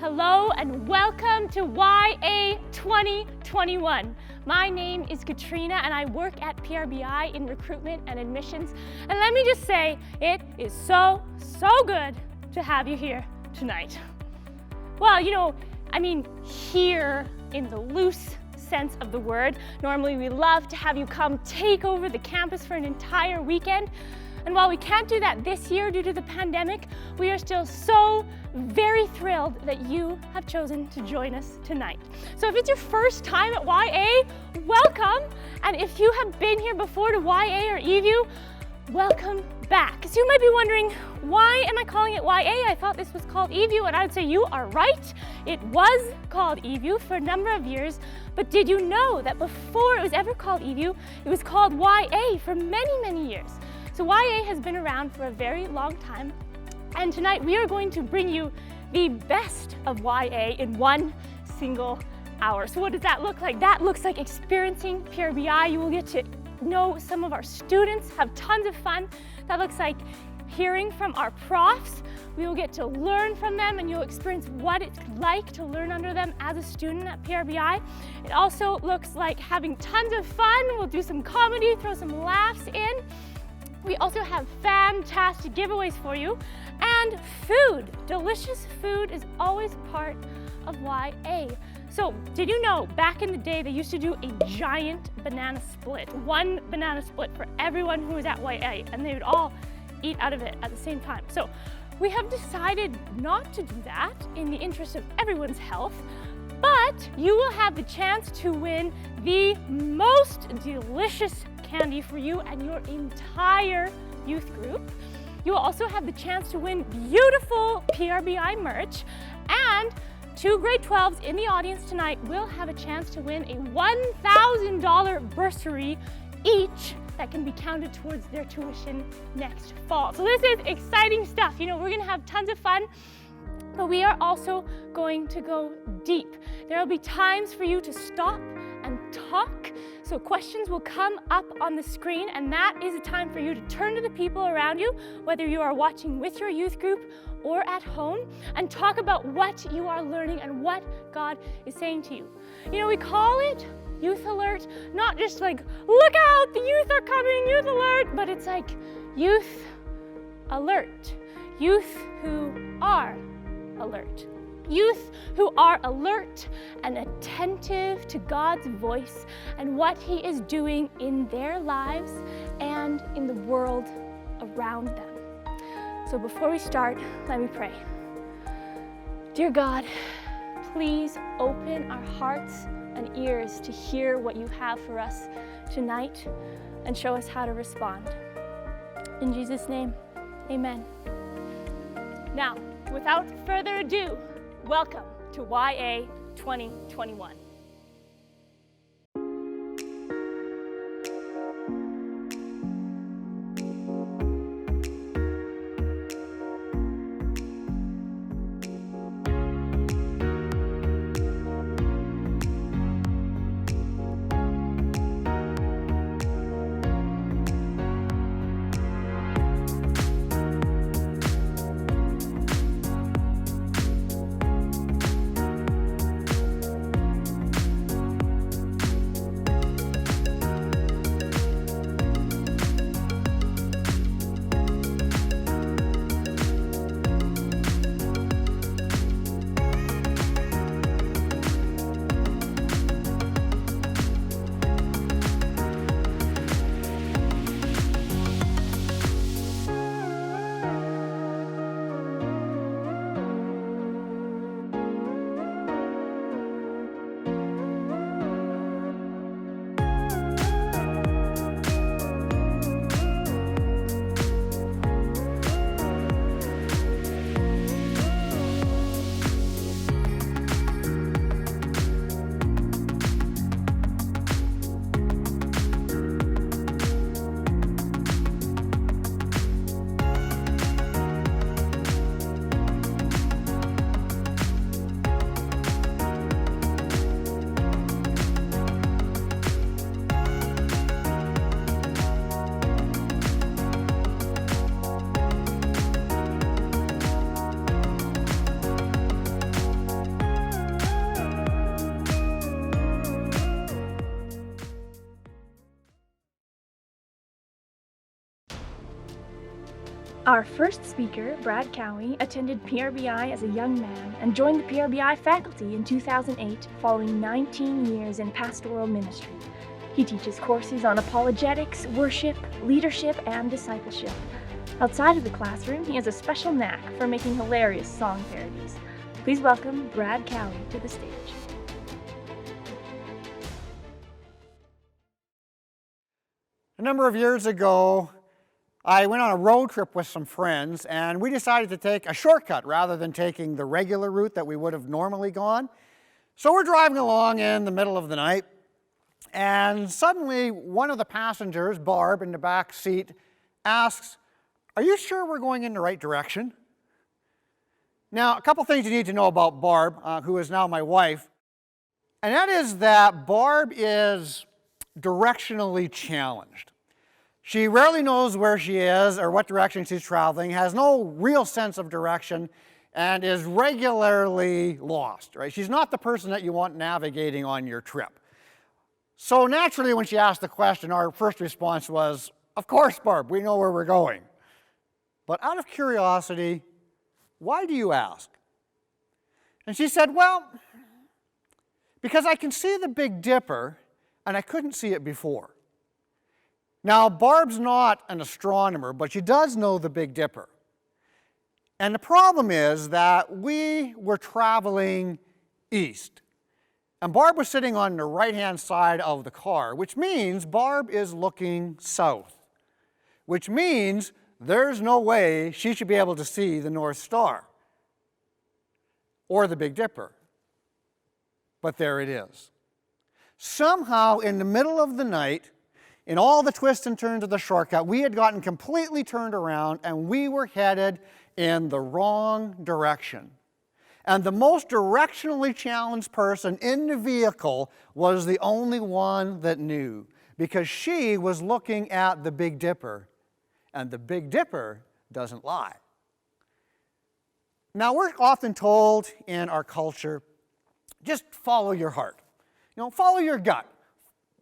Hello and welcome to YA 2021. My name is Katrina and I work at PRBI in recruitment and admissions. And let me just say, it is so good to have you here tonight. Well, here in the loose sense of the word. Normally we love to have you come take over the campus for an entire weekend. And while we can't do that this year due to the pandemic, we are still so very thrilled that you have chosen to join us tonight. So if it's your first time at YA, welcome. And if you have been here before to YA or EView, welcome back. So you might be wondering, why am I calling it YA? I thought this was called EView, and I would say you are right. It was called EView for a number of years, but did you know that before it was ever called EView, it was called YA for many years? So YA has been around for a very long time, and tonight we are going to bring you the best of YA in one single hour. So what does that look like? That looks like experiencing PRBI. You will get to know some of our students, have tons of fun. That looks like hearing from our profs. We will get to learn from them, and you'll experience what it's like to learn under them as a student at PRBI. It also looks like having tons of fun. We'll do some comedy, throw some laughs in. We also have fantastic giveaways for you, and food. Delicious food is always part of YA. So did you know back in the day they used to do a giant banana split, one banana split for everyone who was at YA, and they would all eat out of it at the same time. So we have decided not to do that in the interest of everyone's health, but you will have the chance to win the most delicious candy for you and your entire youth group. You will also have the chance to win beautiful PRBI merch, and 2 grade 12s in the audience tonight will have a chance to win a $1,000 bursary each that can be counted towards their tuition next fall. So this is exciting stuff. We're gonna have tons of fun, but we are also going to go deep. There will be times for you to stop and talk. So questions will come up on the screen, and that is a time for you to turn to the people around you, whether you are watching with your youth group or at home, and talk about what you are learning and what God is saying to you. We call it Youth Alert, not just like, look out, the youth are coming, Youth Alert, but it's like Youth Alert, youth who are alert. Youth who are alert and attentive to God's voice and what He is doing in their lives and in the world around them. So before we start, let me pray. Dear God, please open our hearts and ears to hear what you have for us tonight and show us how to respond. In Jesus' name, amen. Now, without further ado, welcome to YA 2021. Our first speaker, Brad Cowie, attended PRBI as a young man and joined the PRBI faculty in 2008 following 19 years in pastoral ministry. He teaches courses on apologetics, worship, leadership, and discipleship. Outside of the classroom, he has a special knack for making hilarious song parodies. Please welcome Brad Cowie to the stage. A number of years ago, I went on a road trip with some friends, and we decided to take a shortcut rather than taking the regular route that we would have normally gone. So we're driving along in the middle of the night, and suddenly one of the passengers, Barb, in the back seat, asks, "Are you sure we're going in the right direction?" Now, a couple things you need to know about Barb, who is now my wife, and that is that Barb is directionally challenged. She rarely knows where she is or what direction she's traveling, has no real sense of direction, and is regularly lost, right? She's not the person that you want navigating on your trip. So naturally, when she asked the question, our first response was, "Of course, Barb, we know where we're going." But out of curiosity, why do you ask? And she said, "Well, because I can see the Big Dipper, and I couldn't see it before." Now, Barb's not an astronomer, but she does know the Big Dipper. And the problem is that we were traveling east. And Barb was sitting on the right-hand side of the car, which means Barb is looking south, which means there's no way she should be able to see the North Star or the Big Dipper. But there it is. Somehow, in the middle of the night, in all the twists and turns of the shortcut, we had gotten completely turned around and we were headed in the wrong direction. And the most directionally challenged person in the vehicle was the only one that knew, because she was looking at the Big Dipper, and the Big Dipper doesn't lie. Now, we're often told in our culture, just follow your heart. Follow your gut.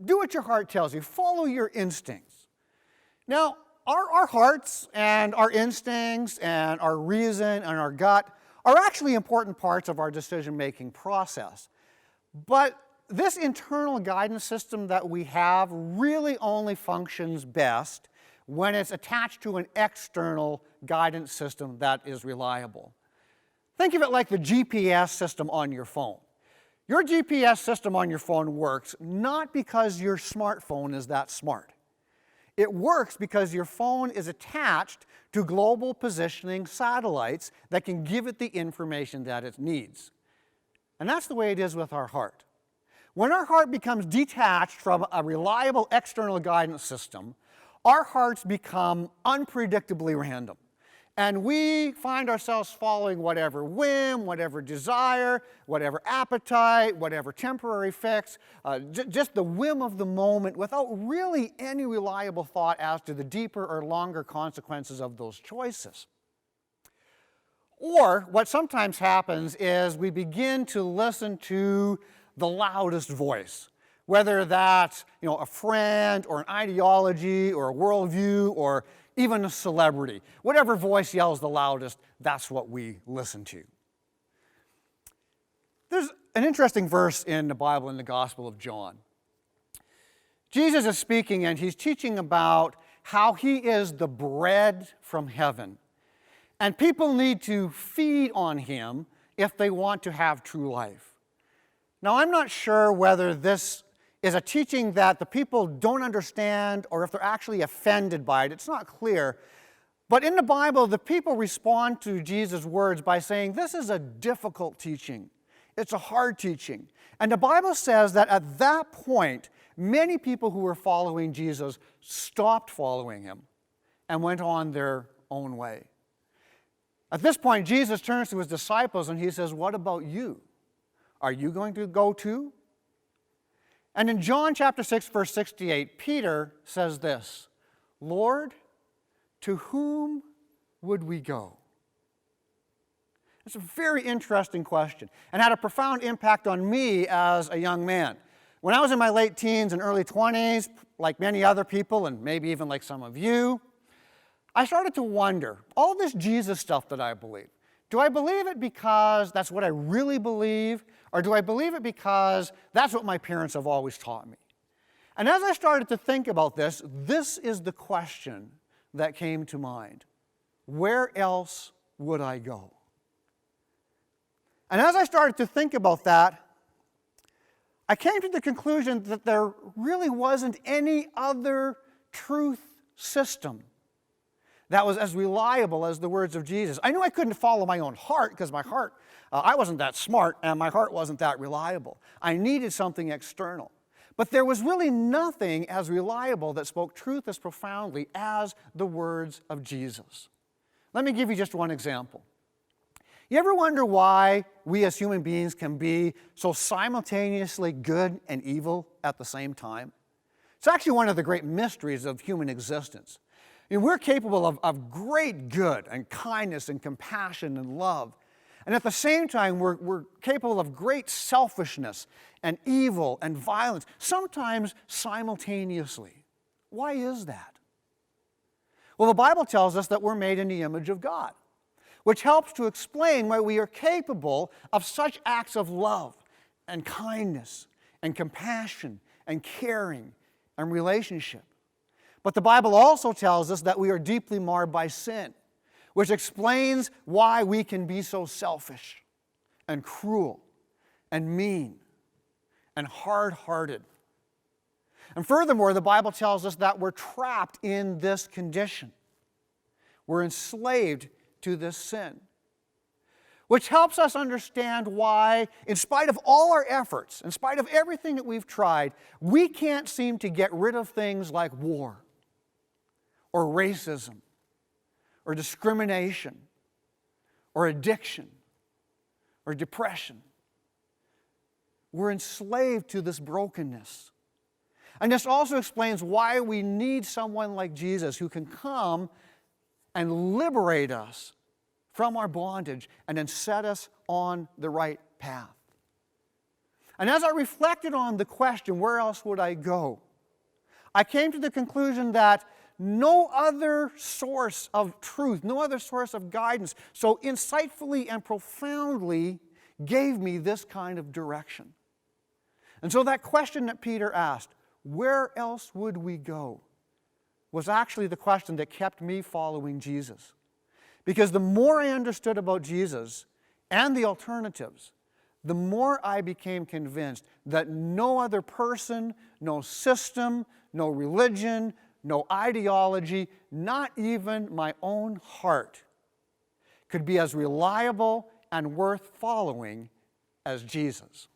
Do what your heart tells you. Follow your instincts. Now, our hearts and our instincts and our reason and our gut are actually important parts of our decision-making process. But this internal guidance system that we have really only functions best when it's attached to an external guidance system that is reliable. Think of it like the GPS system on your phone. Your GPS system on your phone works not because your smartphone is that smart. It works because your phone is attached to global positioning satellites that can give it the information that it needs. And that's the way it is with our heart. When our heart becomes detached from a reliable external guidance system, our hearts become unpredictably random. And we find ourselves following whatever whim, whatever desire, whatever appetite, whatever temporary fix, just the whim of the moment without really any reliable thought as to the deeper or longer consequences of those choices. Or what sometimes happens is we begin to listen to the loudest voice, whether that's a friend or an ideology or a worldview or even a celebrity. Whatever voice yells the loudest, that's what we listen to. There's an interesting verse in the Bible in the Gospel of John. Jesus is speaking and he's teaching about how he is the bread from heaven. And people need to feed on him if they want to have true life. Now, I'm not sure whether this is a teaching that the people don't understand or if they're actually offended by it. It's not clear. But in the Bible, the people respond to Jesus' words by saying, this is a difficult teaching. It's a hard teaching. And the Bible says that at that point, many people who were following Jesus stopped following him and went on their own way. At this point, Jesus turns to his disciples and he says, "What about you? Are you going to go too?" And in John chapter 6, verse 68, Peter says this, "Lord, to whom would we go?" It's a very interesting question and had a profound impact on me as a young man. When I was in my late teens and early 20s, like many other people, and maybe even like some of you, I started to wonder, all this Jesus stuff that I believe, do I believe it because that's what I really believe, or do I believe it because that's what my parents have always taught me? And as I started to think about this, this is the question that came to mind. Where else would I go? And as I started to think about that, I came to the conclusion that there really wasn't any other truth system that was as reliable as the words of Jesus. I knew I couldn't follow my own heart because my heart, I wasn't that smart and my heart wasn't that reliable. I needed something external. But there was really nothing as reliable that spoke truth as profoundly as the words of Jesus. Let me give you just one example. You ever wonder why we as human beings can be so simultaneously good and evil at the same time? It's actually one of the great mysteries of human existence. I mean, we're capable of great good and kindness and compassion and love. And at the same time, we're capable of great selfishness and evil and violence, sometimes simultaneously. Why is that? Well, the Bible tells us that we're made in the image of God, which helps to explain why we are capable of such acts of love and kindness and compassion and caring and relationship. But the Bible also tells us that we are deeply marred by sin, which explains why we can be so selfish and cruel and mean and hard-hearted. And furthermore, the Bible tells us that we're trapped in this condition. We're enslaved to this sin, which helps us understand why, in spite of all our efforts, in spite of everything that we've tried, we can't seem to get rid of things like war or racism or discrimination or addiction or depression. We're enslaved to this brokenness. And this also explains why we need someone like Jesus who can come and liberate us from our bondage and then set us on the right path. And as I reflected on the question, where else would I go? I came to the conclusion that no other source of truth, no other source of guidance so insightfully and profoundly gave me this kind of direction. And so that question that Peter asked, where else would we go, was actually the question that kept me following Jesus. Because the more I understood about Jesus and the alternatives, the more I became convinced that no other person, no system, no religion, no ideology, not even my own heart, could be as reliable and worth following as Jesus.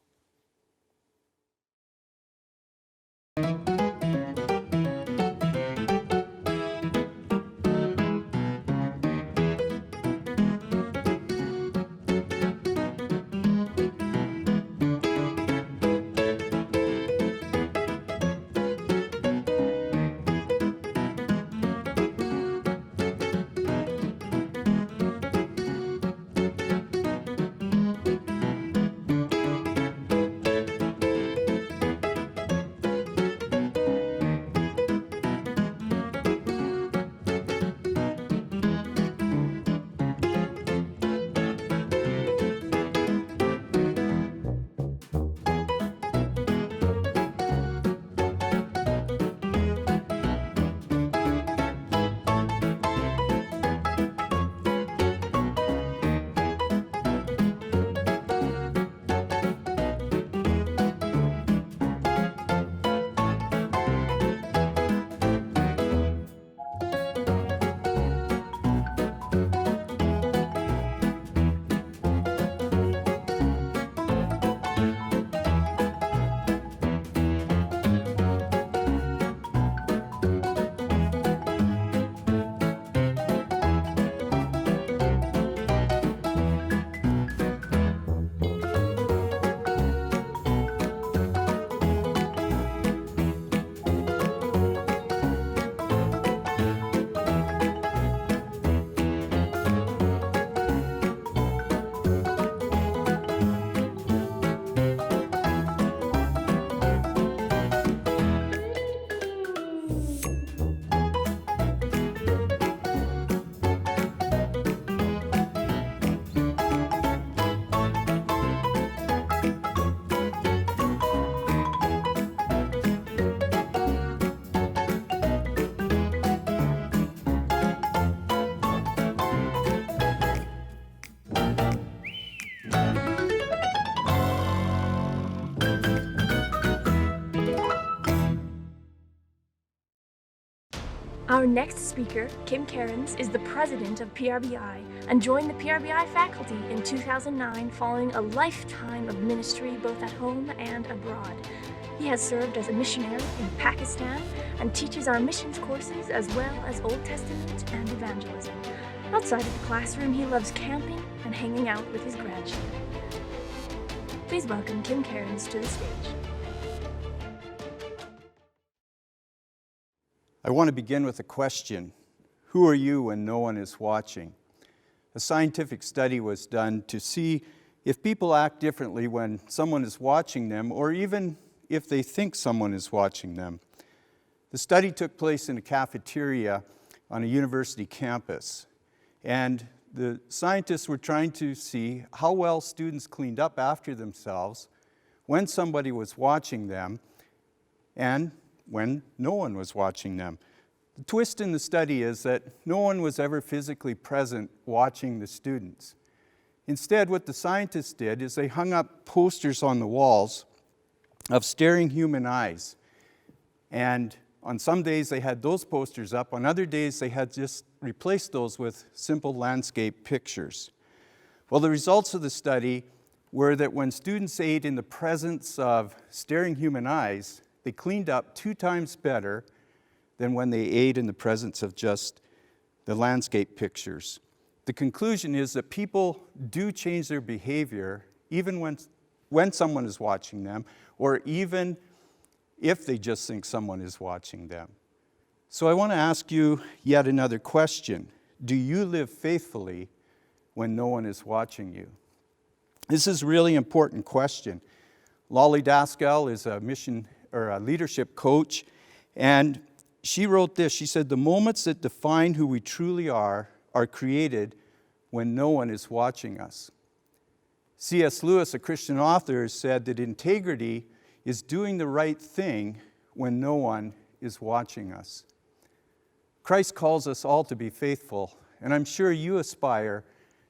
Our next speaker, Kim Cairns, is the president of PRBI and joined the PRBI faculty in 2009 following a lifetime of ministry both at home and abroad. He has served as a missionary in Pakistan and teaches our missions courses as well as Old Testament and evangelism. Outside of the classroom, he loves camping and hanging out with his grandchildren. Please welcome Kim Cairns to the stage. I want to begin with a question. Who are you when no one is watching? A scientific study was done to see if people act differently when someone is watching them, or even if they think someone is watching them. The study took place in a cafeteria on a university campus, and the scientists were trying to see how well students cleaned up after themselves when somebody was watching them and when no one was watching them. The twist in the study is that no one was ever physically present watching the students. Instead, what the scientists did is they hung up posters on the walls of staring human eyes. And on some days they had those posters up, on other days they had just replaced those with simple landscape pictures. Well, the results of the study were that when students ate in the presence of staring human eyes, they cleaned up 2 times better than when they ate in the presence of just the landscape pictures. The conclusion is that people do change their behavior even when someone is watching them, or even if they just think someone is watching them. So I want to ask you yet another question. Do you live faithfully when no one is watching you? This is a really important question. Lolly Daskell is a leadership coach, and she wrote this. She said, "The moments that define who we truly are created when no one is watching us." C.S. Lewis, a Christian author, said that integrity is doing the right thing when no one is watching us. Christ calls us all to be faithful, and I'm sure you aspire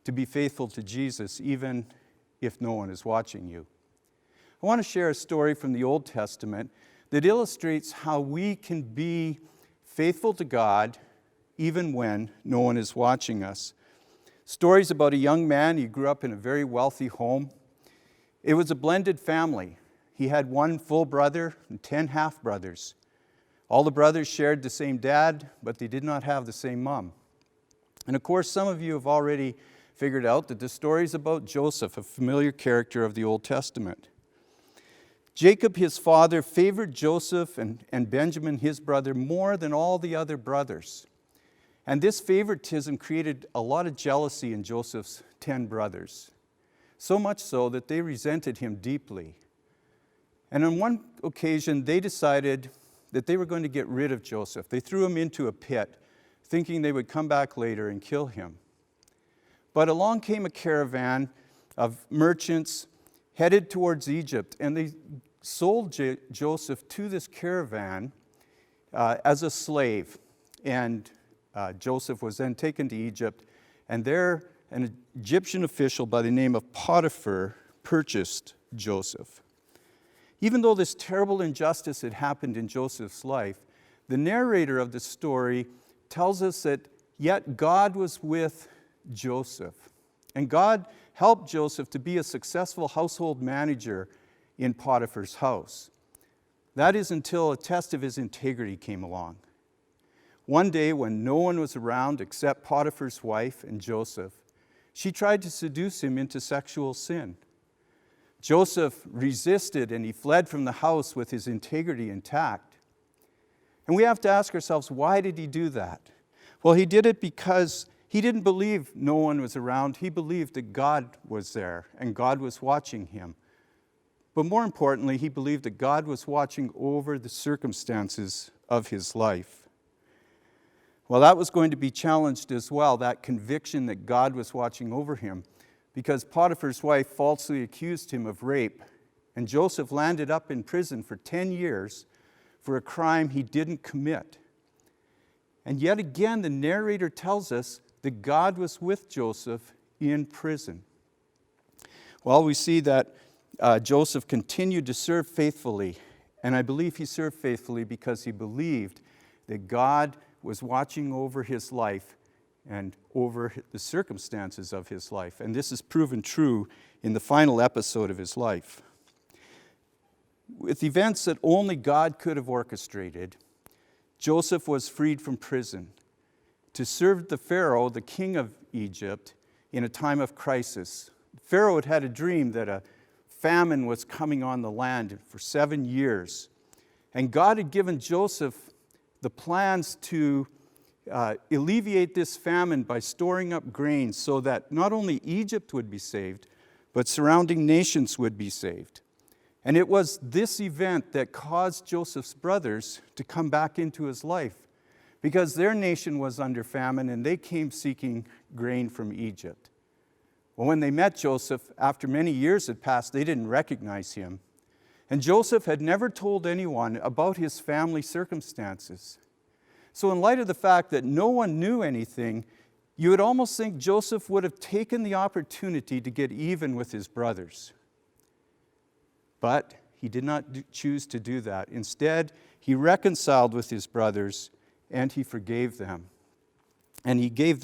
to be faithful to Jesus even if no one is watching you. I want to share a story from the Old Testament that illustrates how we can be faithful to God even when no one is watching us. Stories about a young man. He grew up in a very wealthy home. It was a blended family. He had 1 full brother and 10 half-brothers. All the brothers shared the same dad, but they did not have the same mom. And of course, some of you have already figured out that the story is about Joseph, a familiar character of the Old Testament. Jacob, his father, favored Joseph and Benjamin, his brother, more than all the other brothers. And this favoritism created a lot of jealousy in Joseph's 10 brothers, so much so that they resented him deeply. And on one occasion, they decided that they were going to get rid of Joseph. They threw him into a pit, thinking they would come back later and kill him. But along came a caravan of merchants headed towards Egypt, and they sold Joseph to this caravan as a slave. And Joseph was then taken to Egypt, and there an Egyptian official by the name of Potiphar purchased Joseph. Even though this terrible injustice had happened in Joseph's life, the narrator of the story tells us that yet God was with Joseph. And God helped Joseph to be a successful household manager in Potiphar's house. That is until a test of his integrity came along. One day when no one was around except Potiphar's wife and Joseph, she tried to seduce him into sexual sin. Joseph resisted and he fled from the house with his integrity intact. And we have to ask ourselves, why did he do that? Well, he did it because he didn't believe no one was around. He believed that God was there and God was watching him. But more importantly, he believed that God was watching over the circumstances of his life. Well, that was going to be challenged as well, that conviction that God was watching over him, because Potiphar's wife falsely accused him of rape, and Joseph landed up in prison for 10 years for a crime he didn't commit. And yet again, the narrator tells us that God was with Joseph in prison. Well, we see that Joseph continued to serve faithfully, and I believe he served faithfully because he believed that God was watching over his life and over the circumstances of his life. And this is proven true in the final episode of his life. With events that only God could have orchestrated, Joseph was freed from prison to serve the Pharaoh, the king of Egypt, in a time of crisis. Pharaoh had had a dream that a famine was coming on the land for 7 years. And God had given Joseph the plans to alleviate this famine by storing up grain so that not only Egypt would be saved, but surrounding nations would be saved. And it was this event that caused Joseph's brothers to come back into his life, because their nation was under famine and they came seeking grain from Egypt. Well, when they met Joseph, after many years had passed, they didn't recognize him. And Joseph had never told anyone about his family circumstances. So in light of the fact that no one knew anything, you would almost think Joseph would have taken the opportunity to get even with his brothers. But he did not choose to do that. Instead, he reconciled with his brothers and he forgave them. And he gave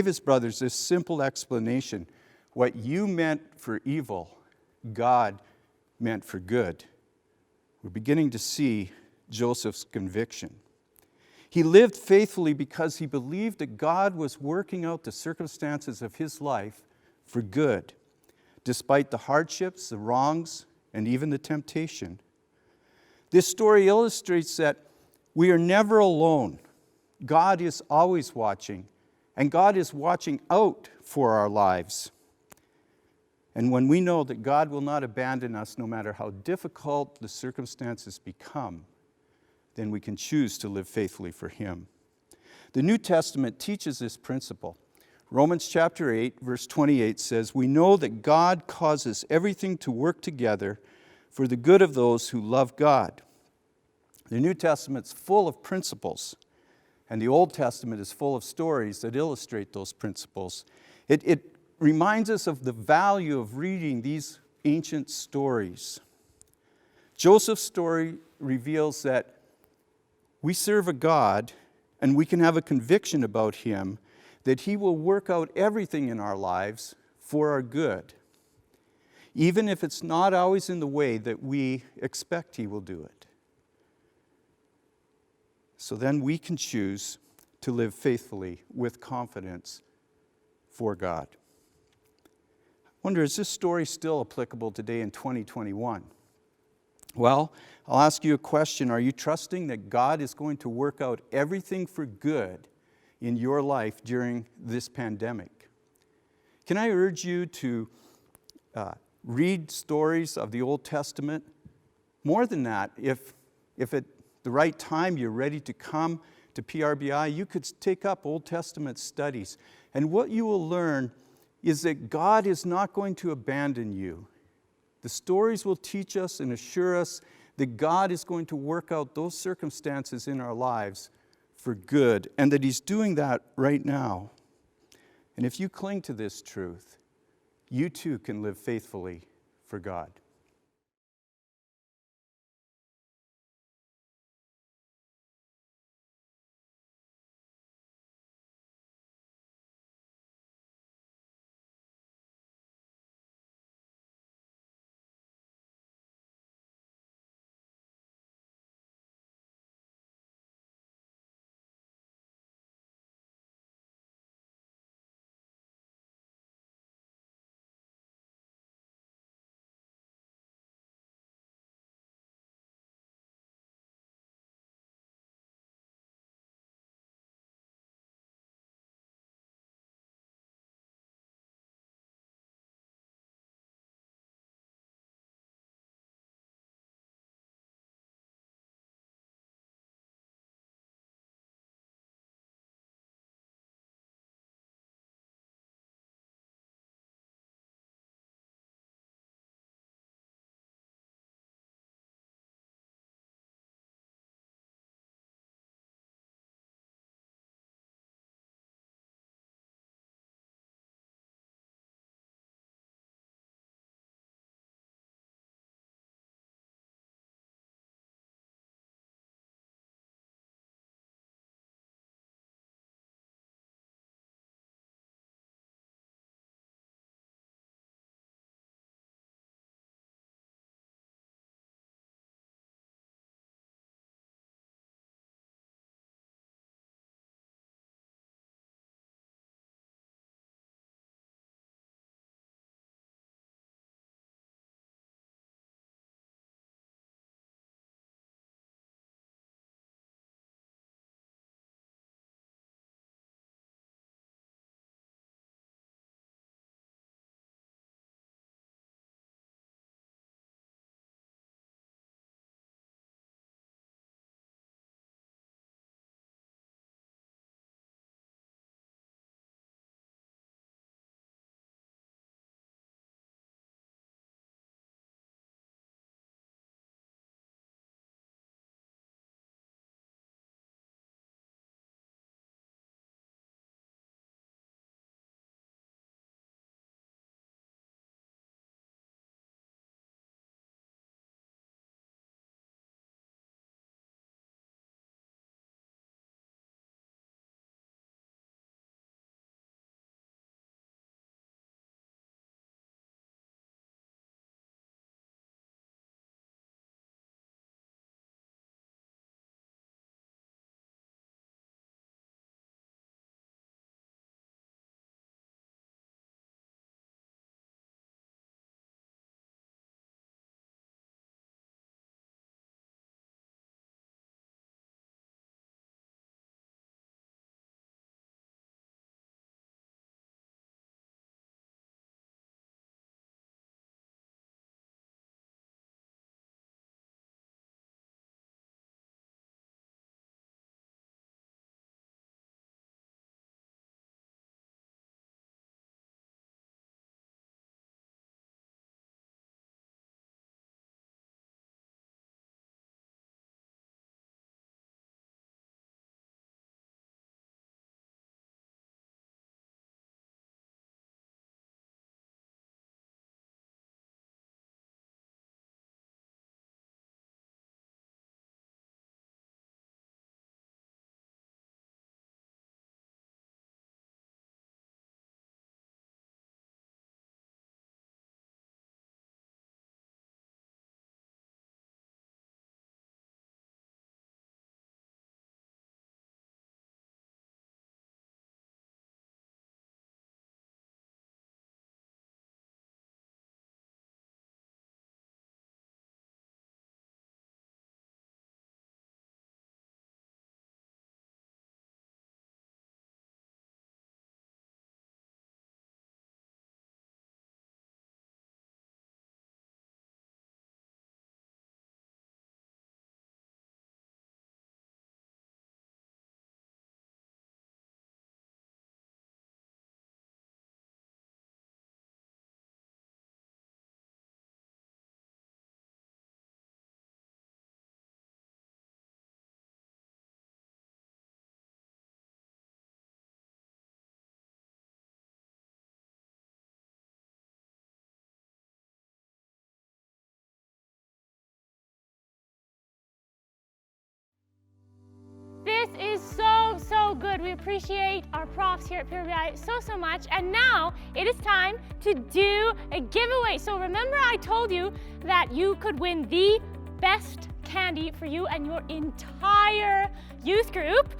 his brothers this simple explanation: what you meant for evil, God meant for good. We're beginning to see Joseph's conviction. He lived faithfully because he believed that God was working out the circumstances of his life for good, despite the hardships, the wrongs, and even the temptation. This story illustrates that we are never alone. God is always watching, and God is watching out for our lives. And when we know that God will not abandon us no matter how difficult the circumstances become, then we can choose to live faithfully for Him. The New Testament teaches this principle. Romans chapter 8, verse 28 says, "We know that God causes everything to work together for the good of those who love God." The New Testament's full of principles, and the Old Testament is full of stories that illustrate those principles. It reminds us of the value of reading these ancient stories. Joseph's story reveals that we serve a God, and we can have a conviction about Him that He will work out everything in our lives for our good, even if it's not always in the way that we expect He will do it. So then we can choose to live faithfully with confidence for God. I wonder, is this story still applicable today in 2021? Well, I'll ask you a question. Are you trusting that God is going to work out everything for good in your life during this pandemic? Can I urge you to read stories of the Old Testament? More than that, if at the right time you're ready to come to PRBI, you could take up Old Testament studies. And what you will learn is that God is not going to abandon you. The stories will teach us and assure us that God is going to work out those circumstances in our lives for good, and that He's doing that right now. And if you cling to this truth, you too can live faithfully for God. is so good. We appreciate our profs here at PRBI so much. And now it is time to do a giveaway. So remember I told you that you could win the best candy for you and your entire youth group.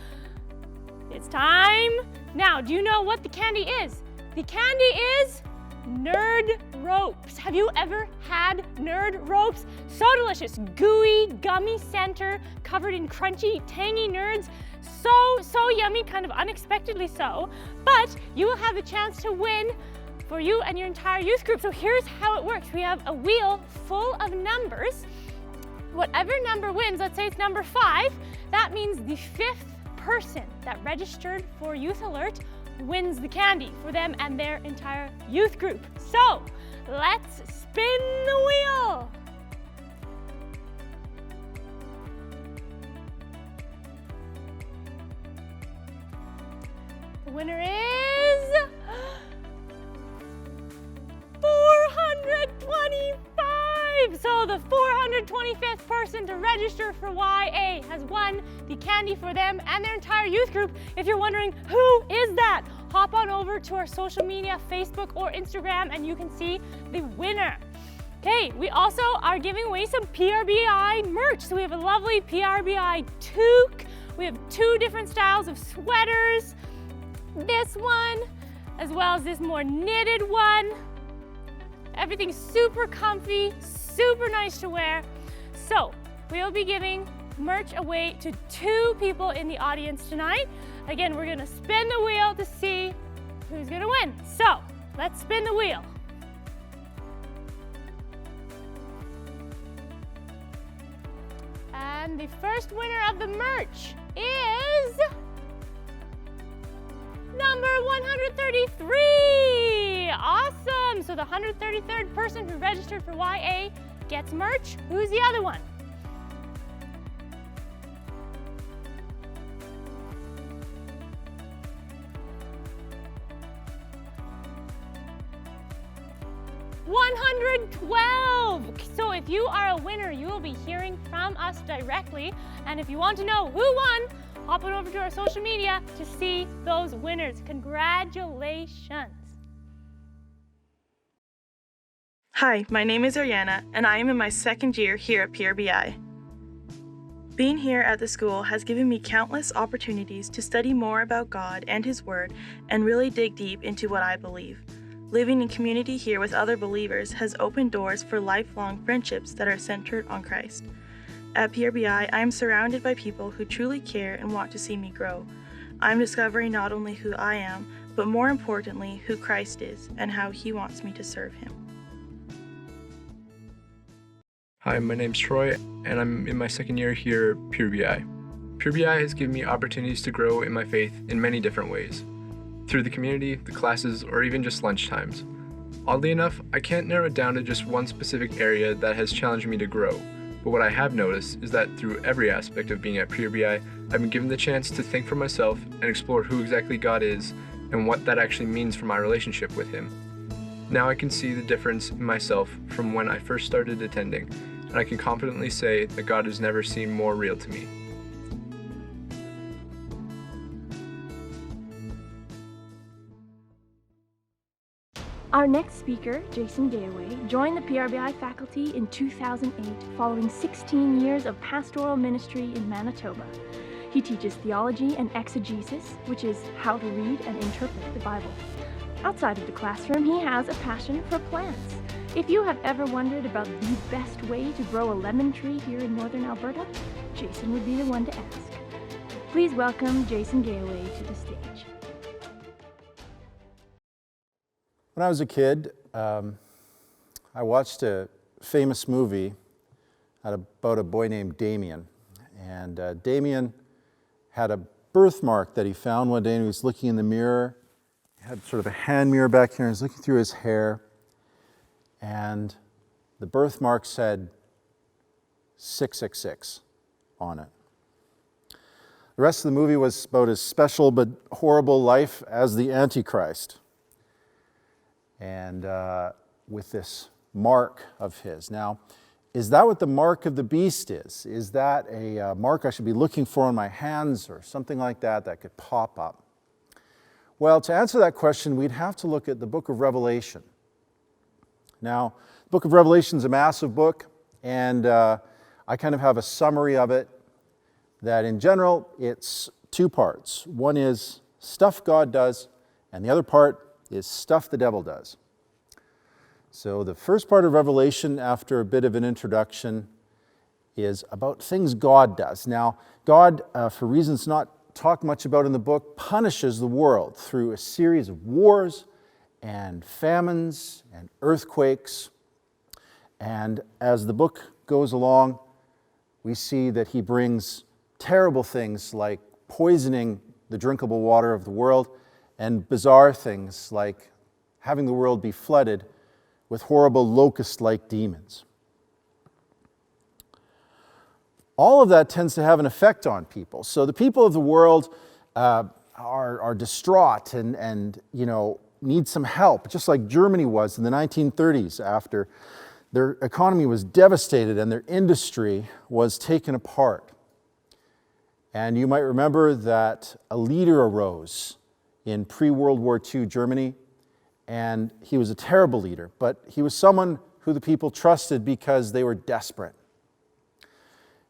It's time. Now, do you know what the candy is? The candy is Nerd Ropes. Have you ever had Nerd Ropes? So delicious, gooey, gummy center, covered in crunchy, tangy nerds. So yummy, kind of unexpectedly so. But you will have the chance to win for you and your entire youth group. So here's how it works. We have a wheel full of numbers. Whatever number wins, let's say it's number 5, that means the 5th person that registered for Youth Alert wins the candy for them and their entire youth group. So let's spin the wheel. The winner is 425. So the 425th person to register for YA has won the candy for them and their entire youth group. If you're wondering who is that, hop on over to our social media, Facebook or Instagram, and you can see the winner. Okay, we also are giving away some PRBI merch. So we have a lovely PRBI toque. We have 2 different styles of sweaters. This one, as well as this more knitted one. Everything's super comfy, super nice to wear. So we'll be giving merch away to 2 people in the audience tonight. Again, we're gonna spin the wheel to see who's gonna win. So let's spin the wheel. And the first winner of the merch is number 133. Awesome. So the 133rd person who registered for YA gets merch. Who's the other one? $112. So if you are a winner, you will be hearing from us directly. And if you want to know who won, hop on over to our social media to see those winners. Congratulations. Hi, my name is Ariana, and I am in my 2nd year here at PRBI. Being here at the school has given me countless opportunities to study more about God and His Word and really dig deep into what I believe. Living in community here with other believers has opened doors for lifelong friendships that are centered on Christ. At PRBI, I am surrounded by people who truly care and want to see me grow. I'm discovering not only who I am, but more importantly, who Christ is and how He wants me to serve Him. Hi, my name's Troy, and I'm in my 2nd year here at PRBI. PRBI has given me opportunities to grow in my faith in many different ways, through the community, the classes, or even just lunchtimes. Oddly enough, I can't narrow it down to just one specific area that has challenged me to grow, but what I have noticed is that through every aspect of being at PRBI, I've been given the chance to think for myself and explore who exactly God is and what that actually means for my relationship with Him. Now I can see the difference in myself from when I first started attending, and I can confidently say that God has never seemed more real to me. Our next speaker, Jason Gayaway, joined the PRBI faculty in 2008 following 16 years of pastoral ministry in Manitoba. He teaches theology and exegesis, which is how to read and interpret the Bible. Outside of the classroom, he has a passion for plants. If you have ever wondered about the best way to grow a lemon tree here in northern Alberta, Jason would be the one to ask. Please welcome Jason Gayaway to the stage. When I was a kid, I watched a famous movie about a boy named Damien. And Damien had a birthmark that he found one day, and he was looking in the mirror. He had sort of a hand mirror back here, and he was looking through his hair. And the birthmark said 666 on it. The rest of the movie was about his special but horrible life as the Antichrist. And with this mark of his. Now, is that what the mark of the beast is? Is that a mark I should be looking for on my hands or something like that that could pop up? Well, to answer that question, we'd have to look at the book of Revelation. Now, the book of Revelation is a massive book, and I kind of have a summary of it that in general, it's two parts. One is stuff God does, and the other part is stuff the devil does. So the first part of Revelation, after a bit of an introduction, is about things God does. Now, God, for reasons not talked much about in the book, punishes the world through a series of wars and famines and earthquakes. And as the book goes along, we see that he brings terrible things like poisoning the drinkable water of the world and bizarre things like having the world be flooded with horrible locust-like demons. All of that tends to have an effect on people. So the people of the world are distraught and need some help, just like Germany was in the 1930s after their economy was devastated and their industry was taken apart. And you might remember that a leader arose in pre-World War II Germany, and he was a terrible leader, but he was someone who the people trusted because they were desperate.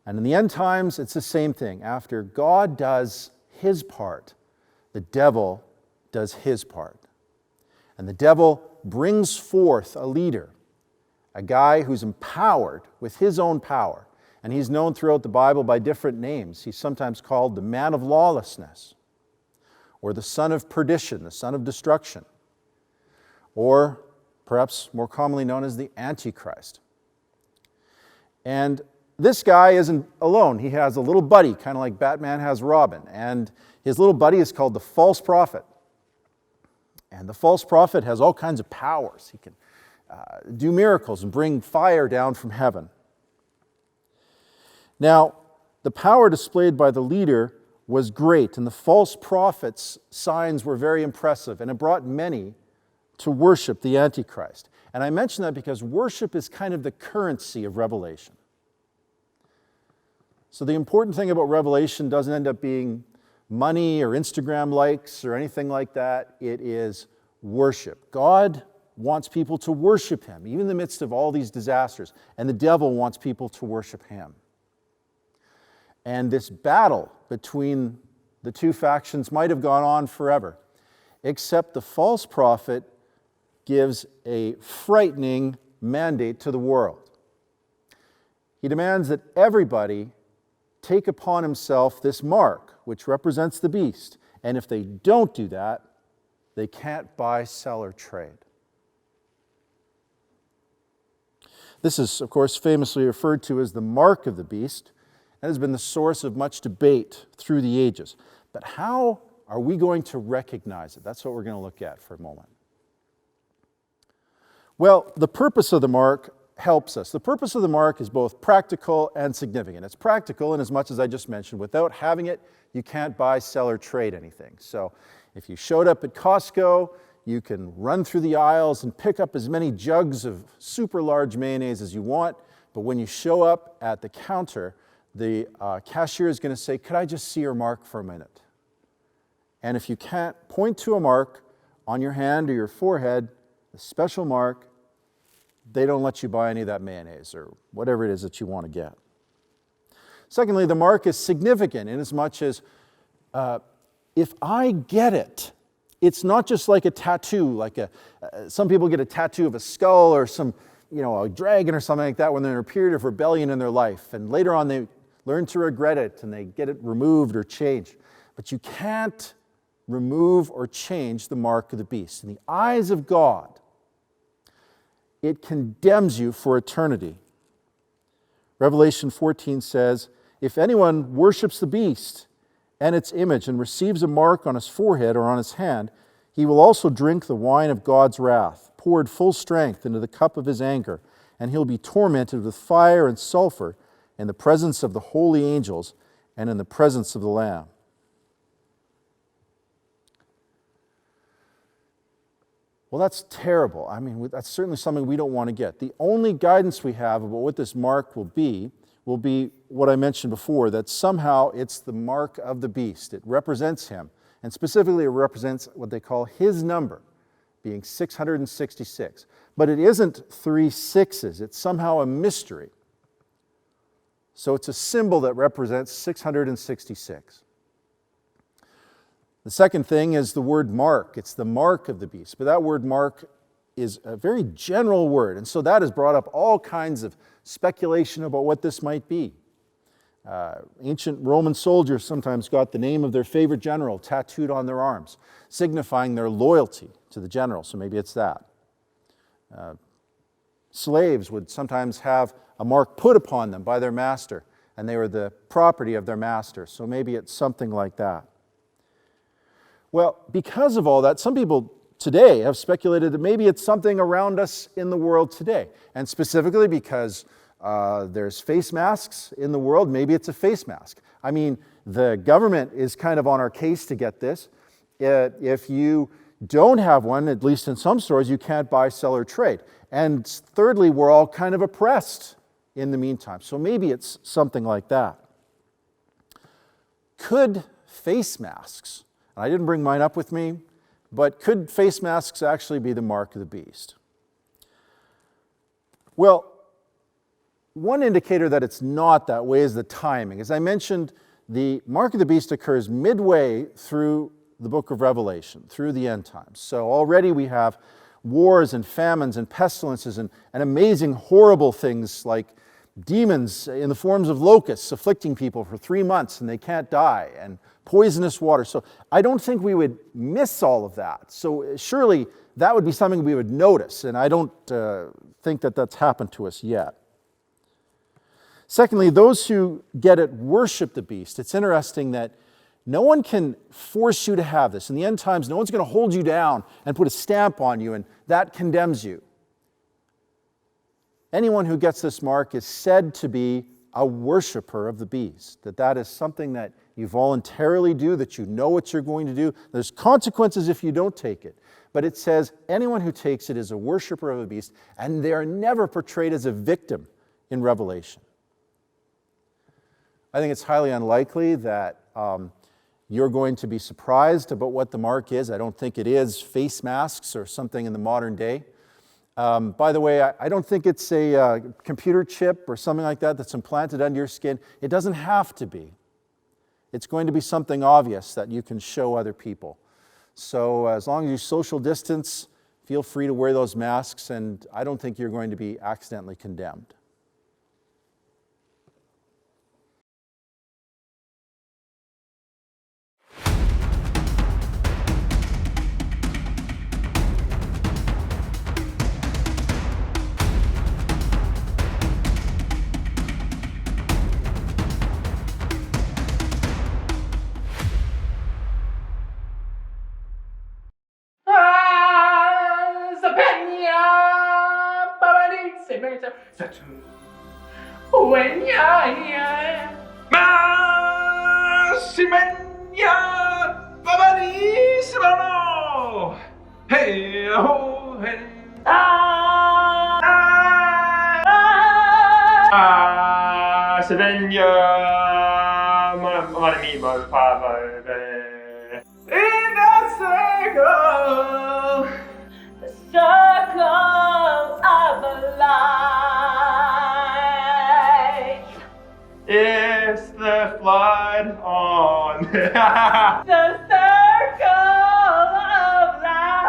And in the end times, it's the same thing. After God does his part, the devil does his part. And the devil brings forth a leader, a guy who's empowered with his own power. And he's known throughout the Bible by different names. He's sometimes called the man of lawlessness, or the son of perdition, the son of destruction, or perhaps more commonly known as the Antichrist. And this guy isn't alone. He has a little buddy, kind of like Batman has Robin. And his little buddy is called the false prophet. And the false prophet has all kinds of powers. He can do miracles and bring fire down from heaven. Now, the power displayed by the leader was great, and the false prophet's signs were very impressive, and it brought many to worship the Antichrist. And I mention that because worship is kind of the currency of Revelation. So the important thing about Revelation doesn't end up being money or Instagram likes or anything like that. It is worship. God wants people to worship him, even in the midst of all these disasters. And the devil wants people to worship him. And this battle between the two factions might have gone on forever, except the false prophet gives a frightening mandate to the world. He demands that everybody take upon himself this mark, which represents the beast. And if they don't do that, they can't buy, sell, or trade. This is, of course, famously referred to as the mark of the beast, and has been the source of much debate through the ages. But how are we going to recognize it? That's what we're going to look at for a moment. Well, the purpose of the mark helps us. The purpose of the mark is both practical and significant. It's practical in as much as I just mentioned. Without having it, you can't buy, sell, or trade anything. So if you showed up at Costco, you can run through the aisles and pick up as many jugs of super large mayonnaise as you want. But when you show up at the counter, the cashier is going to say, "Could I just see your mark for a minute?" And if you can't point to a mark on your hand or your forehead, a special mark, they don't let you buy any of that mayonnaise or whatever it is that you want to get. Secondly, the mark is significant in as much as if I get it, it's not just like a tattoo, like some people get a tattoo of a skull or some, a dragon or something like that when they're in a period of rebellion in their life. And later on they learn to regret it and they get it removed or changed. But you can't remove or change the mark of the beast. In the eyes of God, it condemns you for eternity. Revelation 14 says, "If anyone worships the beast and its image and receives a mark on his forehead or on his hand, he will also drink the wine of God's wrath, poured full strength into the cup of his anger, and he'll be tormented with fire and sulfur in the presence of the holy angels and in the presence of the Lamb." Well, that's terrible. I mean, that's certainly something we don't want to get. The only guidance we have about what this mark will be what I mentioned before, that somehow it's the mark of the beast. It represents him, and specifically it represents what they call his number, being 666. But it isn't 3 6s, it's somehow a mystery. So it's a symbol that represents 666. The second thing is the word mark. It's the mark of the beast. But that word mark is a very general word. And so that has brought up all kinds of speculation about what this might be. Ancient Roman soldiers sometimes got the name of their favorite general tattooed on their arms, signifying their loyalty to the general. So maybe it's that. Slaves would sometimes have a mark put upon them by their master, and they were the property of their master. So maybe it's something like that. Well, because of all that, some people today have speculated that maybe it's something around us in the world today. And specifically because there's face masks in the world, maybe it's a face mask. I mean, the government is kind of on our case to get this. If you don't have one, at least in some stores, you can't buy, sell, or trade. And thirdly, we're all kind of oppressed in the meantime. So maybe it's something like that. Could face masks, and I didn't bring mine up with me, but could face masks actually be the mark of the beast? Well, one indicator that it's not that way is the timing. As I mentioned, the mark of the beast occurs midway through the book of Revelation, through the end times. So already we have wars and famines and pestilences and amazing, horrible things like demons in the forms of locusts afflicting people for 3 months and they can't die, and poisonous water. So I don't think we would miss all of that. So surely that would be something we would notice, and I don't think that that's happened to us yet. Secondly, those who get it worship the beast. It's interesting that no one can force you to have this. In the end times, no one's going to hold you down and put a stamp on you, and that condemns you. Anyone who gets this mark is said to be a worshiper of the beast, that is something that you voluntarily do, that you know what you're going to do. There's consequences if you don't take it. But it says anyone who takes it is a worshiper of the beast, and they are never portrayed as a victim in Revelation. I think it's highly unlikely that you're going to be surprised about what the mark is. I don't think it is face masks or something in the modern day. By the way, I don't think it's a computer chip or something like that that's implanted under your skin. It doesn't have to be. It's going to be something obvious that you can show other people. So as long as you social distance, feel free to wear those masks, and I don't think you're going to be accidentally condemned. It's the flood on the circle of life.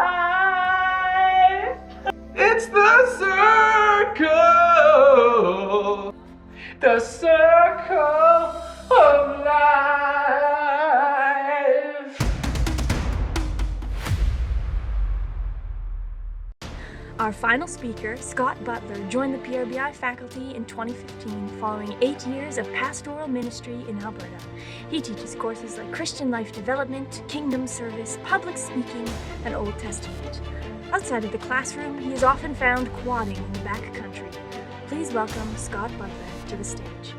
It's the circle of life. Our final speaker, Scott Butler, joined the PRBI faculty in 2015 following 8 years of pastoral ministry in Alberta. He teaches courses like Christian life development, kingdom service, public speaking, and Old Testament. Outside of the classroom, he is often found quadding in the back country. Please welcome Scott Butler to the stage.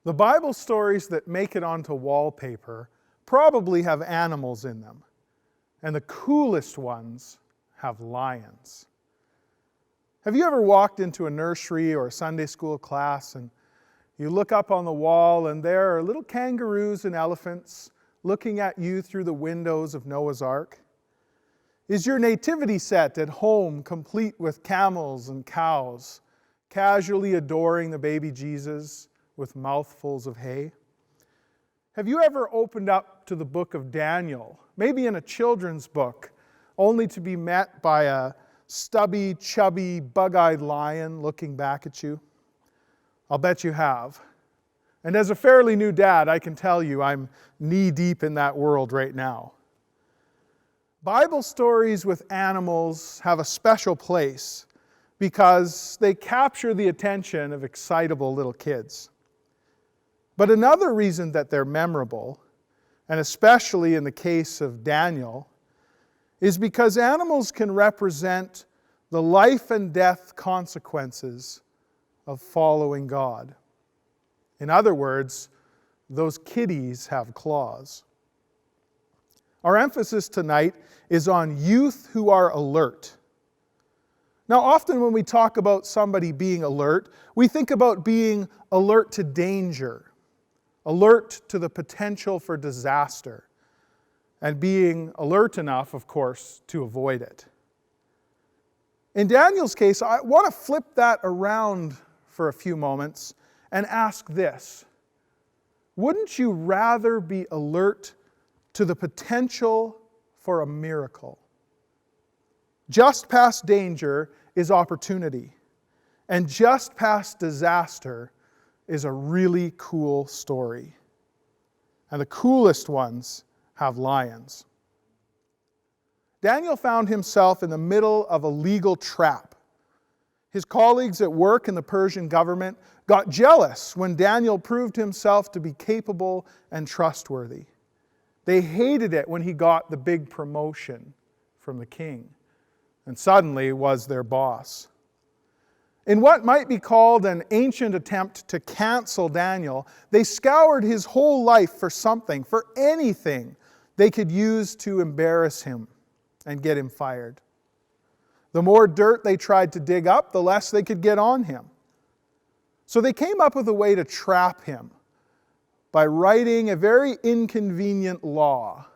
The Bible stories that make it onto wallpaper probably have animals in them, and the coolest ones have lions. Have you ever walked into a nursery or a Sunday school class and you look up on the wall and there are little kangaroos and elephants looking at you through the windows of Noah's Ark? Is your nativity set at home complete with camels and cows, casually adoring the baby Jesus with mouthfuls of hay? Have you ever opened up to the book of Daniel, maybe in a children's book, only to be met by a stubby, chubby, bug-eyed lion looking back at you? I'll bet you have. And as a fairly new dad, I can tell you I'm knee-deep in that world right now. Bible stories with animals have a special place because they capture the attention of excitable little kids. But another reason that they're memorable, and especially in the case of Daniel, is because animals can represent the life and death consequences of following God. In other words, those kitties have claws. Our emphasis tonight is on youth who are alert. Now, often when we talk about somebody being alert, we think about being alert to danger, alert to the potential for disaster, and being alert enough, of course, to avoid it. In Daniel's case, I want to flip that around for a few moments and ask this. Wouldn't you rather be alert to the potential for a miracle? Just past danger is opportunity, and just past disaster is a really cool story. And the coolest ones have lions. Daniel found himself in the middle of a legal trap. His colleagues at work in the Persian government got jealous when Daniel proved himself to be capable and trustworthy. They hated it when he got the big promotion from the king and suddenly was their boss. In what might be called an ancient attempt to cancel Daniel, they scoured his whole life for something, for anything they could use to embarrass him and get him fired. The more dirt they tried to dig up, the less they could get on him. So they came up with a way to trap him by writing a very inconvenient law,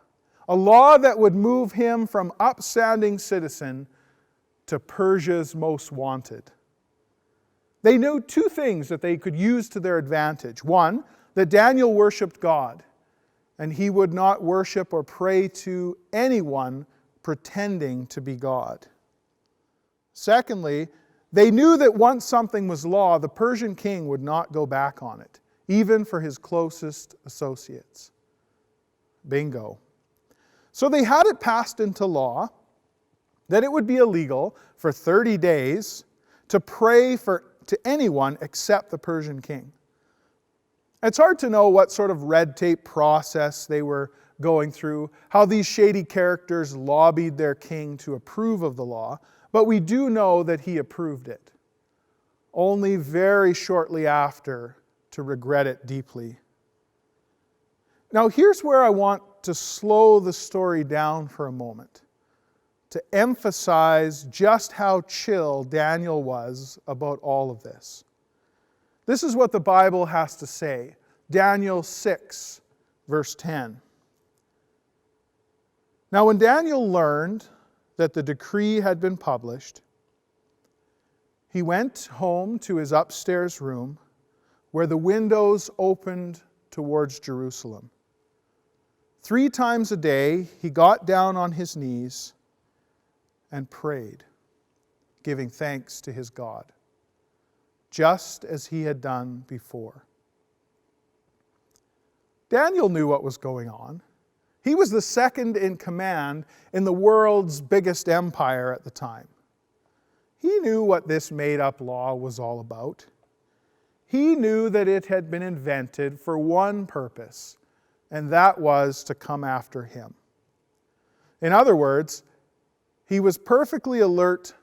a law that would move him from upstanding citizen to Persia's most wanted. They knew two things that they could use to their advantage. One, that Daniel worshiped God, and he would not worship or pray to anyone pretending to be God. Secondly, they knew that once something was law, the Persian king would not go back on it, even for his closest associates. Bingo. So they had it passed into law that it would be illegal for 30 days to pray to anyone except the Persian king. It's hard to know what sort of red tape process they were going through, how these shady characters lobbied their king to approve of the law, but we do know that he approved it, only very shortly after to regret it deeply. Now here's where I want to slow the story down for a moment, to emphasize just how chill Daniel was about all of this. This is what the Bible has to say. Daniel 6, verse 10. Now when Daniel learned that the decree had been published, he went home to his upstairs room where the windows opened towards Jerusalem. 3 times a day he got down on his knees and prayed, giving thanks to his God, just as he had done before. Daniel knew what was going on. He was the second in command in the world's biggest empire at the time. He knew what this made-up law was all about. He knew that it had been invented for one purpose, and that was to come after him. In other words, he was perfectly alert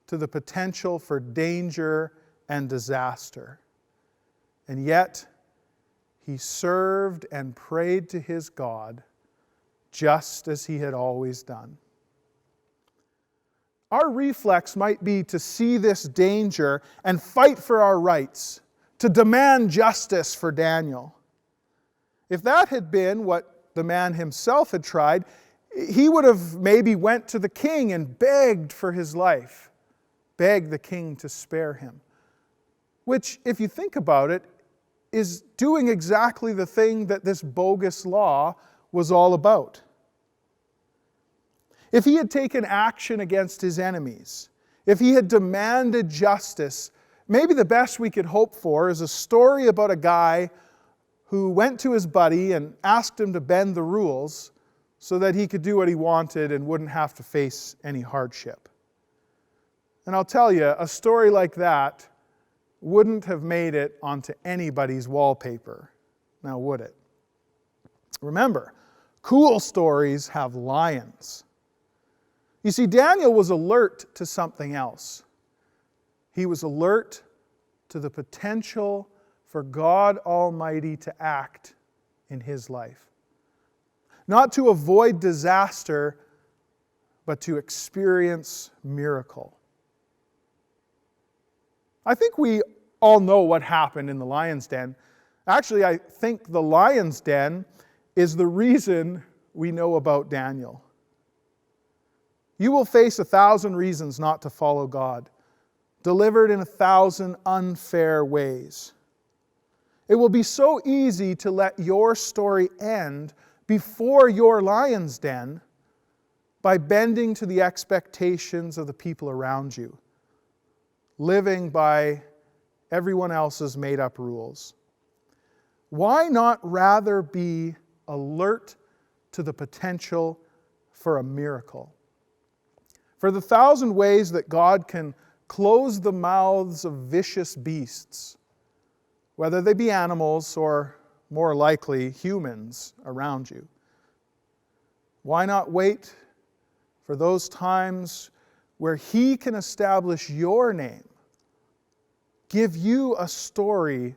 to the potential for danger and disaster. And yet, he served and prayed to his God just as he had always done. Our reflex might be to see this danger and fight for our rights, to demand justice for Daniel. If that had been what the man himself had tried, he would have maybe went to the king and begged for his life, begged the king to spare him. Which, if you think about it, is doing exactly the thing that this bogus law was all about. If he had taken action against his enemies, if he had demanded justice, maybe the best we could hope for is a story about a guy who went to his buddy and asked him to bend the rules so that he could do what he wanted and wouldn't have to face any hardship. And I'll tell you, a story like that wouldn't have made it onto anybody's wallpaper. Now, would it? Remember, cool stories have lions. You see, Daniel was alert to something else. He was alert to the potential for God Almighty to act in his life. Not to avoid disaster, but to experience miracle. I think we all know what happened in the lion's den. Actually, I think the lion's den is the reason we know about Daniel. You will face 1,000 reasons not to follow God, delivered in 1,000 unfair ways. It will be so easy to let your story end before your lion's den by bending to the expectations of the people around you, living by everyone else's made-up rules. Why not rather be alert to the potential for a miracle? For the 1,000 ways that God can close the mouths of vicious beasts, whether they be animals or, more likely, humans around you. Why not wait for those times where He can establish your name, give you a story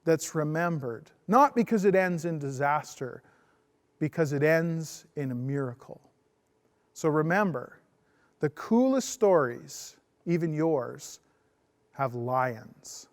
that's remembered, not because it ends in disaster, because it ends in a miracle. So remember, the coolest stories, even yours, have lions.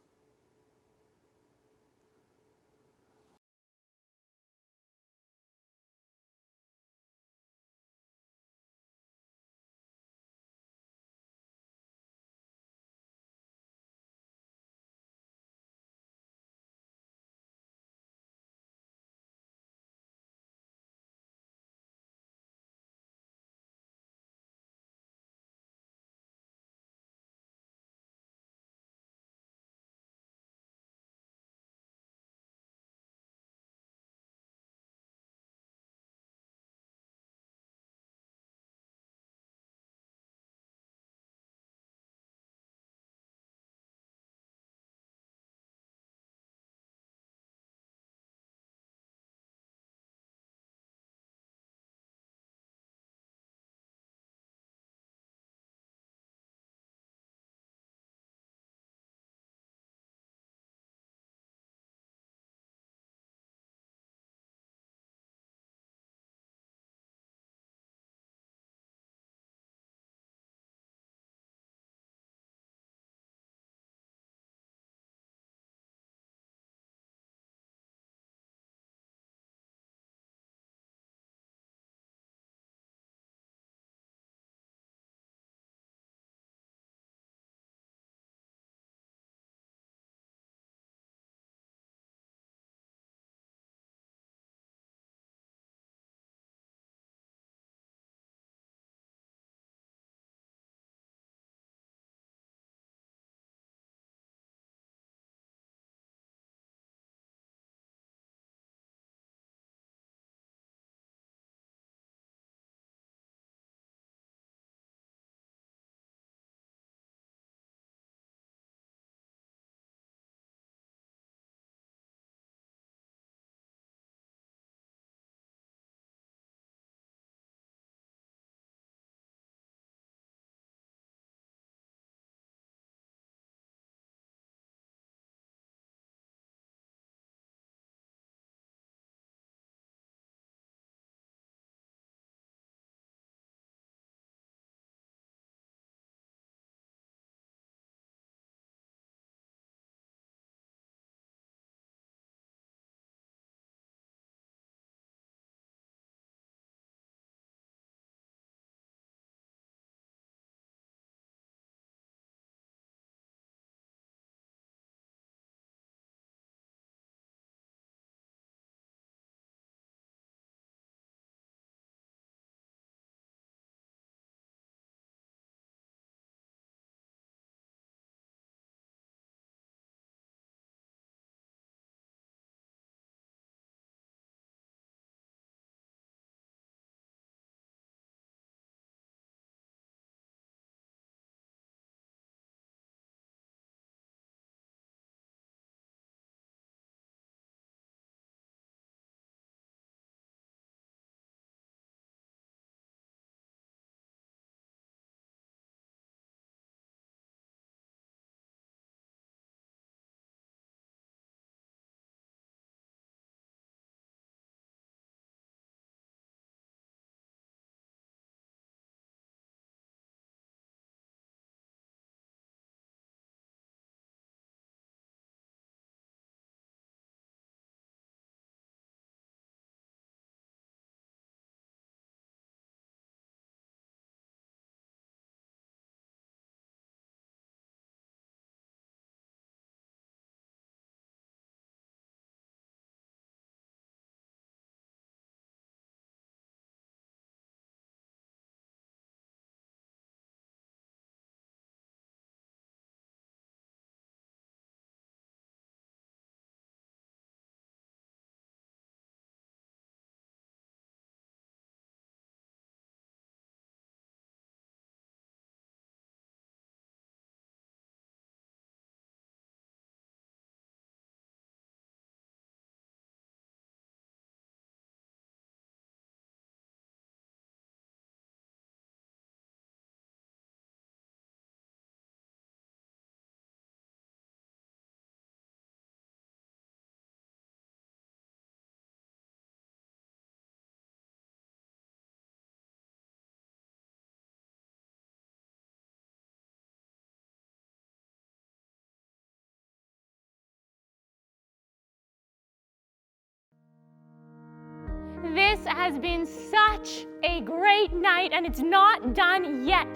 has been such a great night, and it's not done yet.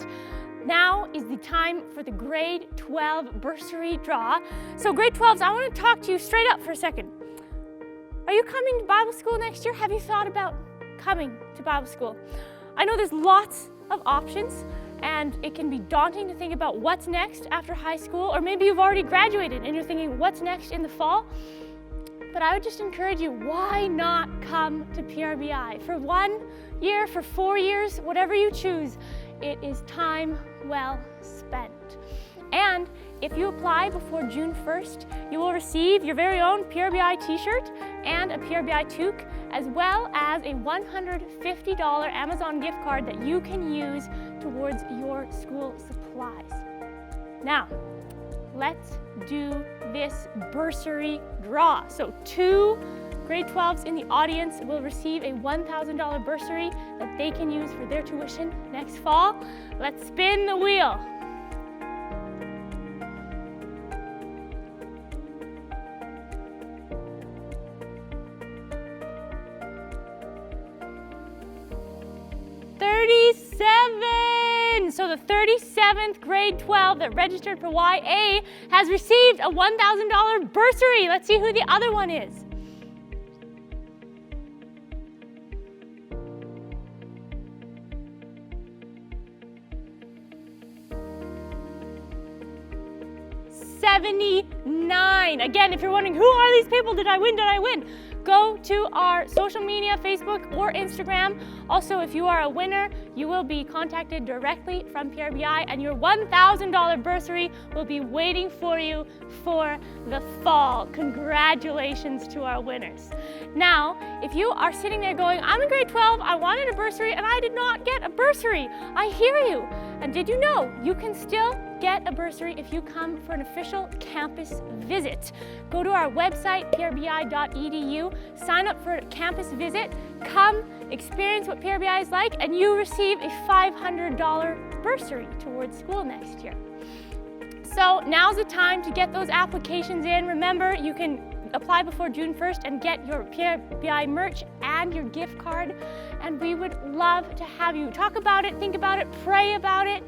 Now is the time for the grade 12 bursary draw. So grade 12s, I want to talk to you straight up for a second. Are you coming to Bible school next year? Have you thought about coming to Bible school? I know there's lots of options, and it can be daunting to think about what's next after high school, or maybe you've already graduated and you're thinking what's next in the fall. But I would just encourage you, why not come to PRBI? For 1 year, for 4 years, whatever you choose, it is time well spent. And if you apply before June 1st, you will receive your very own PRBI t-shirt and a PRBI toque, as well as a $150 Amazon gift card that you can use towards your school supplies. Now, let's do this bursary draw. So 2 grade 12s in the audience will receive a $1,000 bursary that they can use for their tuition next fall. Let's spin the wheel. So the 37th grade 12 that registered for YA has received a $1,000 bursary. Let's see who the other one is. $79. Again, if you're wondering, who are these people? Did I win? Did I win? Go to our social media, Facebook or Instagram. Also, if you are a winner, you will be contacted directly from PRBI, and your $1,000 bursary will be waiting for you for the fall. Congratulations to our winners. Now, if you are sitting there going, I'm in grade 12, I wanted a bursary and I did not get a bursary, I hear you. And did you know you can still get a bursary if you come for an official campus visit? Go to our website, prbi.edu, sign up for a campus visit, come experience what PRBI is like, and you receive a $500 bursary towards school next year. So now's the time to get those applications in. Remember, you can apply before June 1st and get your PRBI merch and your gift card, and we would love to have you talk about it, think about it, pray about it,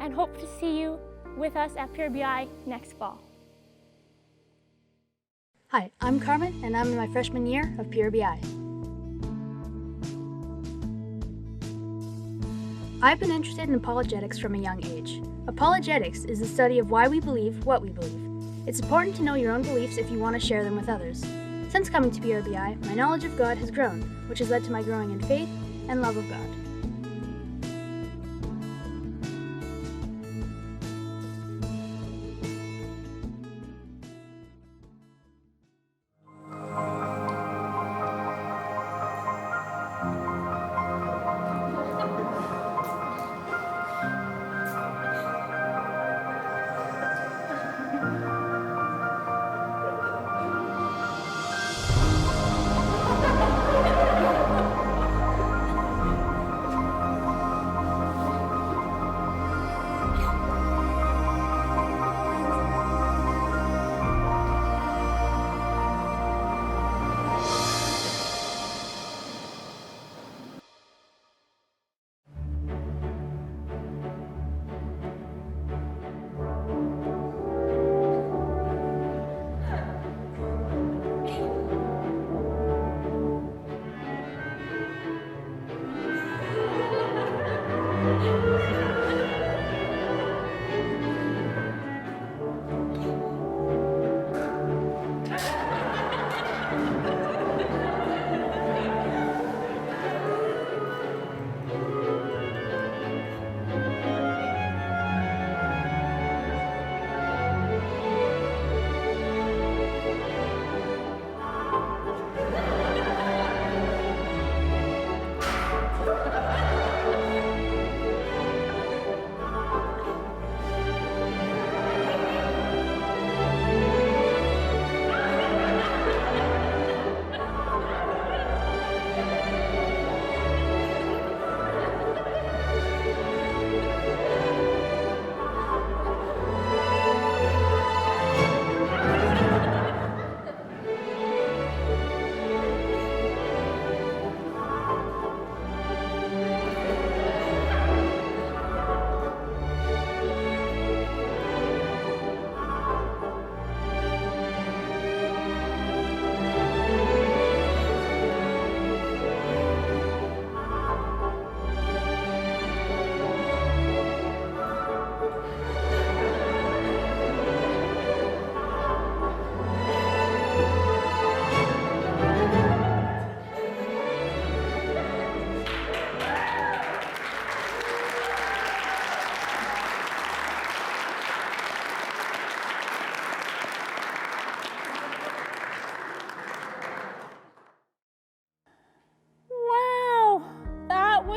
and hope to see you with us at PRBI next fall. Hi, I'm Carmen, and I'm in my freshman year of PRBI. I've been interested in apologetics from a young age. Apologetics is the study of why we believe what we believe. It's important to know your own beliefs if you want to share them with others. Since coming to PRBI, my knowledge of God has grown, which has led to my growing in faith and love of God.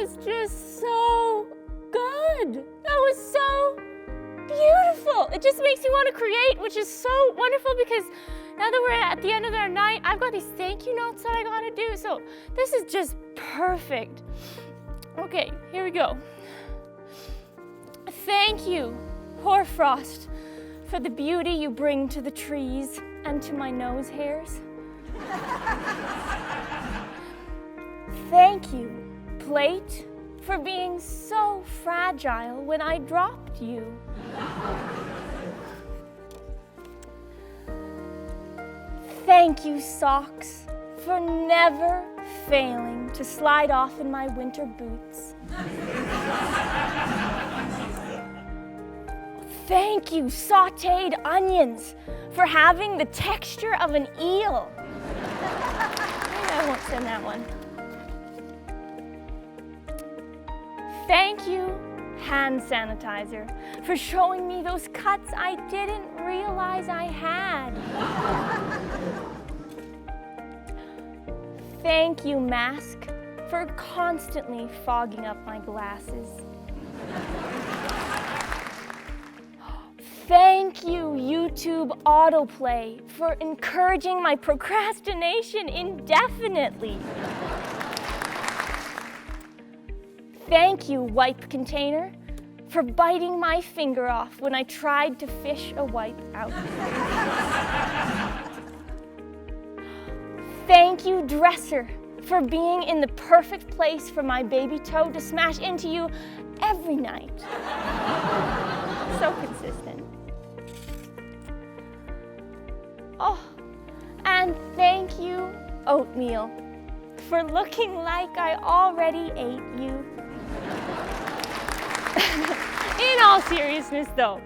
was just so good. That was so beautiful. It just makes me want to create, which is so wonderful because now that we're at the end of our night, I've got these thank you notes that I gotta do. So this is just perfect. Okay, here we go. Thank you, hoarfrost, for the beauty you bring to the trees and to my nose hairs. Thank you, plate, for being so fragile when I dropped you. Thank you, socks, for never failing to slide off in my winter boots. Thank you, sautéed onions, for having the texture of an eel. Maybe I won't send that one. Thank you, hand sanitizer, for showing me those cuts I didn't realize I had. Thank you, mask, for constantly fogging up my glasses. Thank you, YouTube autoplay, for encouraging my procrastination indefinitely. Thank you, wipe container, for biting my finger off when I tried to fish a wipe out. Thank you, dresser, for being in the perfect place for my baby toe to smash into you every night. So consistent. Oh, and thank you, oatmeal, for looking like I already ate you. In all seriousness though,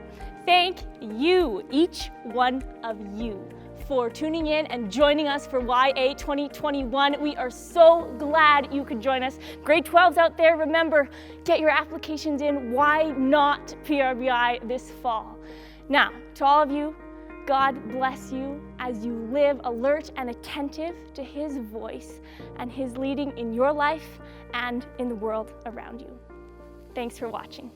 thank you, each one of you, for tuning in and joining us for YA 2021. We are so glad you could join us. Grade 12s out there, remember, get your applications in. Why not PRBI this fall? Now, to all of you, God bless you as you live alert and attentive to His voice and His leading in your life and in the world around you. Thanks for watching.